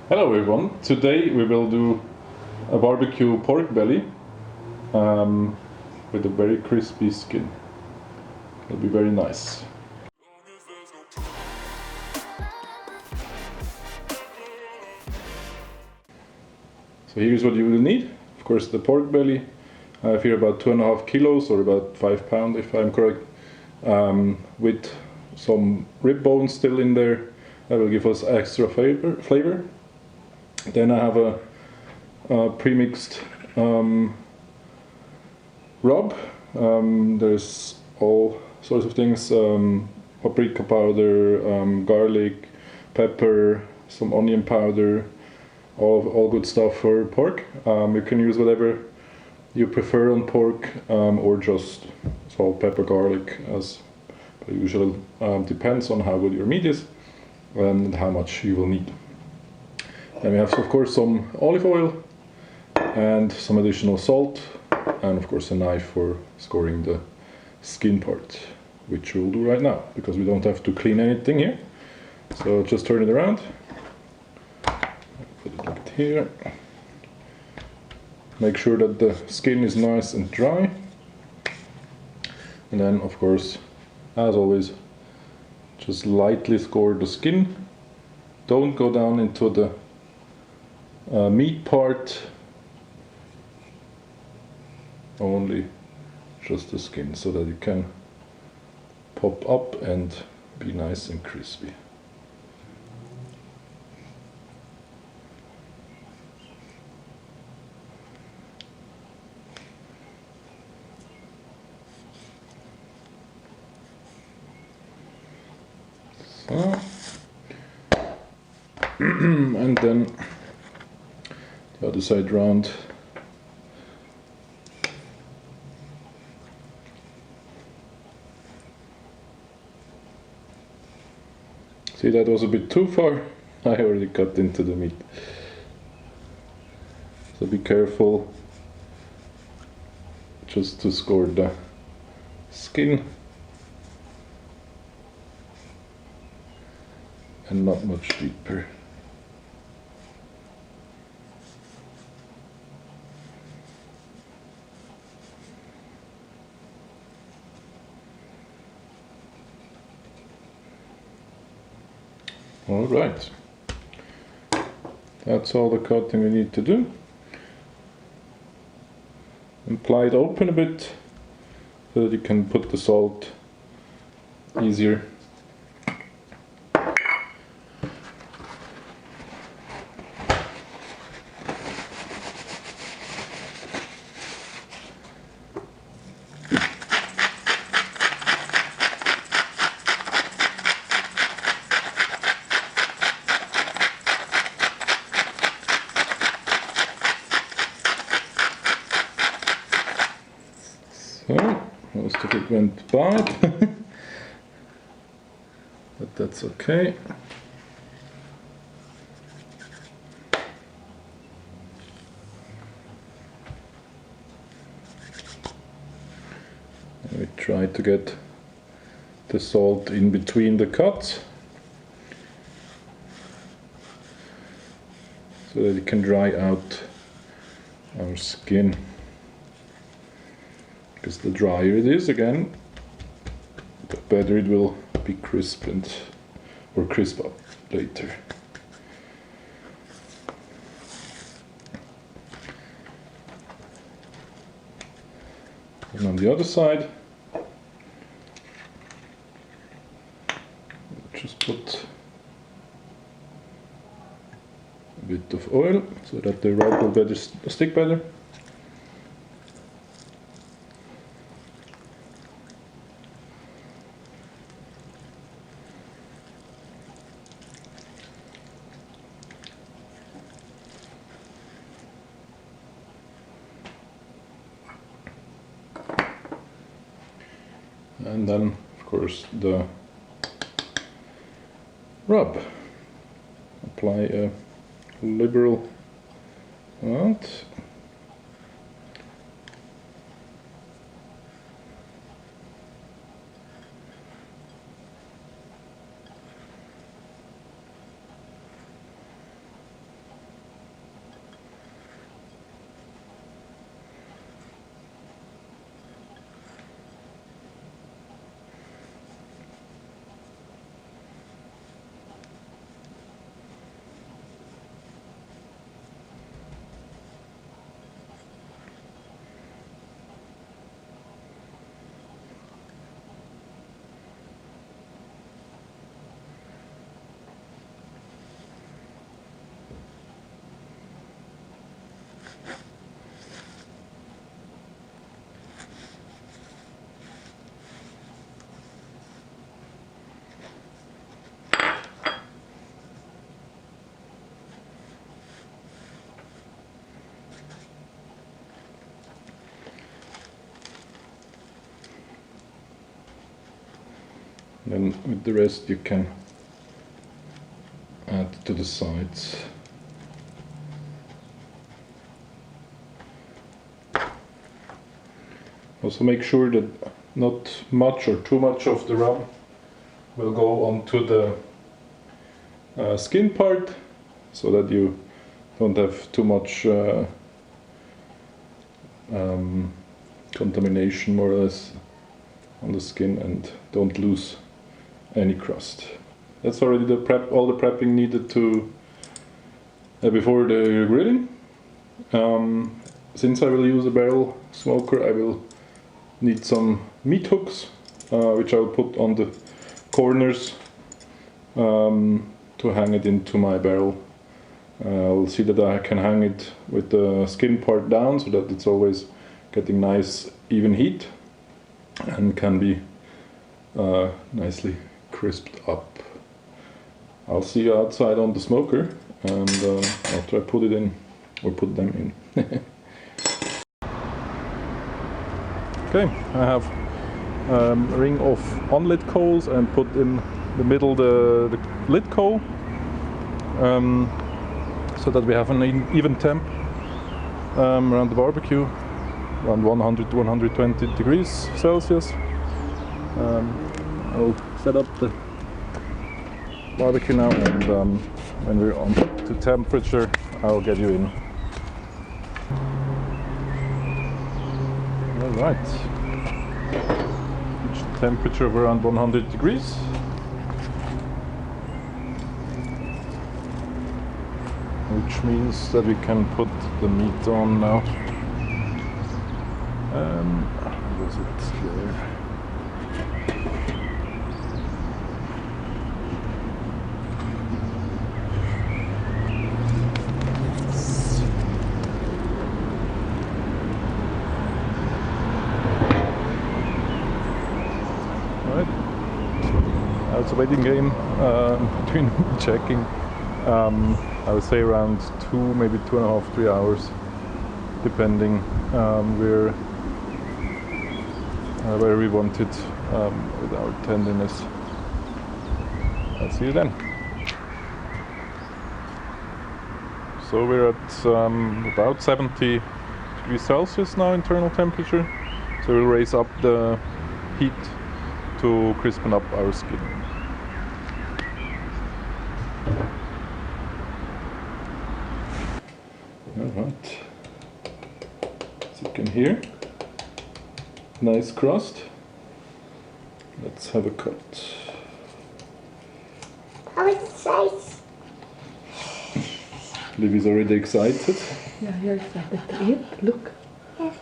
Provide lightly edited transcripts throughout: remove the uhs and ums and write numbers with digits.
Hello everyone, today we will do a barbecue pork belly with a very crispy skin. It'll be very nice. So here's what you will need. Of course, the pork belly. I have here about 2.5 kilos or about 5 pounds if I'm correct, with some rib bones still in there. That will give us extra flavor. Then I have a pre-mixed rub. There's all sorts of things, paprika powder, garlic, pepper, some onion powder, all good stuff for pork. You can use whatever you prefer on pork, or just salt, pepper, garlic, as per usual. Depends on how good your meat is and how much you will need. Then we have, of course, some olive oil and some additional salt, and of course a knife for scoring the skin part, which we'll do right now because we don't have to clean anything here. So just turn it around, put it right here. Make sure that the skin is nice and dry, and then of course, as always, just lightly score the skin. Don't go down into the meat part, only just the skin, so that it can pop up and be nice and crispy. So. And then the other side round. See, that was a bit too far. I already cut into the meat. So be careful just to score the skin and not much deeper. All right, that's all the cutting we need to do. And ply it open a bit so that you can put the salt easier. So, most of it went bad, but that's okay. And we try to get the salt in between the cuts so that it can dry out our skin. Because the drier it is, again, the better it will be crisp or crisp up later. And on the other side, just put a bit of oil so that the rub will stick better. And then, of course, the rub. Apply a liberal amount. Then with the rest you can add to the sides. Also make sure that not much or too much of the rum will go onto the skin part, so that you don't have too much contamination more or less on the skin and don't lose any crust. That's already the prep, all the prepping needed to before the grilling. Since I will use a barrel smoker, I will need some meat hooks, which I'll put on the corners to hang it into my barrel. I'll see that I can hang it with the skin part down so that it's always getting nice even heat and can be nicely crisped up. I'll see you outside on the smoker and after I put it in, or put them in. Okay, I have a ring of unlit coals and put in the middle the lit coal, so that we have an even temp around the barbecue, around 100 to 120 degrees Celsius. I'll set up the barbecue now, and when we're on to temperature, I'll get you in. Alright, reach the temperature of around 100 degrees. Which means that we can put the meat on now. Was it there? It's a waiting game between checking. I would say around 2, maybe 2.5, 3 hours, depending where we want it with our tenderness. I'll see you then. So we're at about 70 degrees Celsius now, internal temperature. So we'll raise up the heat to crispen up our skin. Alright, as you can hear, nice crust. Let's have a cut. Livy's already excited. Yeah, you're excited to eat. Look. Yes.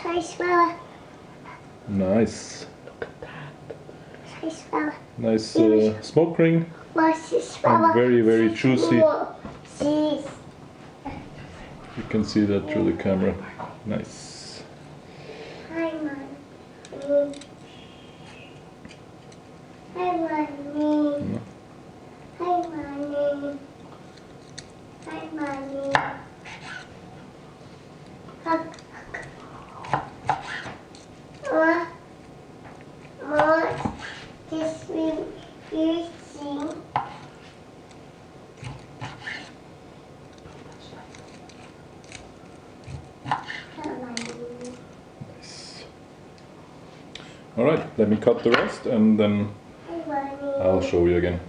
Shall I smell it? Nice. Look at that. Shall I smell it? Nice smoke ring. Must you smell And very, very juicy. Cheese. You can see that through the camera. Nice. Hi, Mommy. Hi, Mommy. Hi, Mommy. Hi, Mommy. What this will you sing? Nice. Alright, let me cut the rest and then I'll show you again.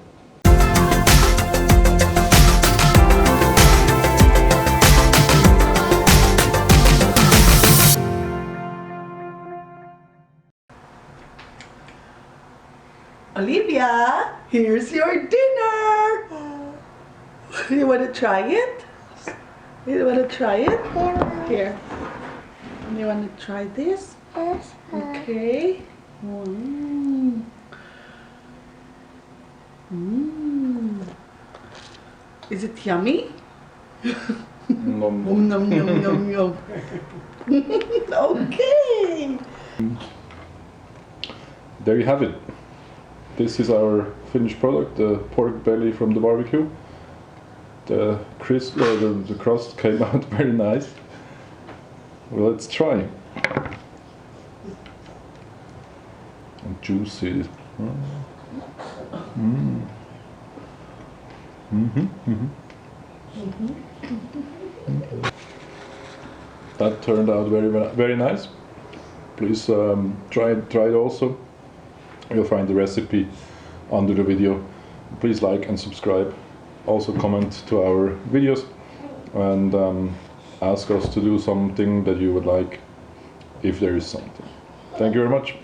Olivia, here's your dinner. You want to try it? You want to try it? Here. You want to try this? Yes. Okay. Mm. Mm. Is it yummy? Nom, Oh, nom. nom, nom, nom, nom. Okay. There you have it. This is our finished product, the pork belly from the barbecue. The crust came out very nice. Well, let's try. And juicy. That turned out very nice. Please try it also. You'll find the recipe under the video. Please like and subscribe. Also comment to our videos and ask us to do something that you would like, if there is something. Thank you very much.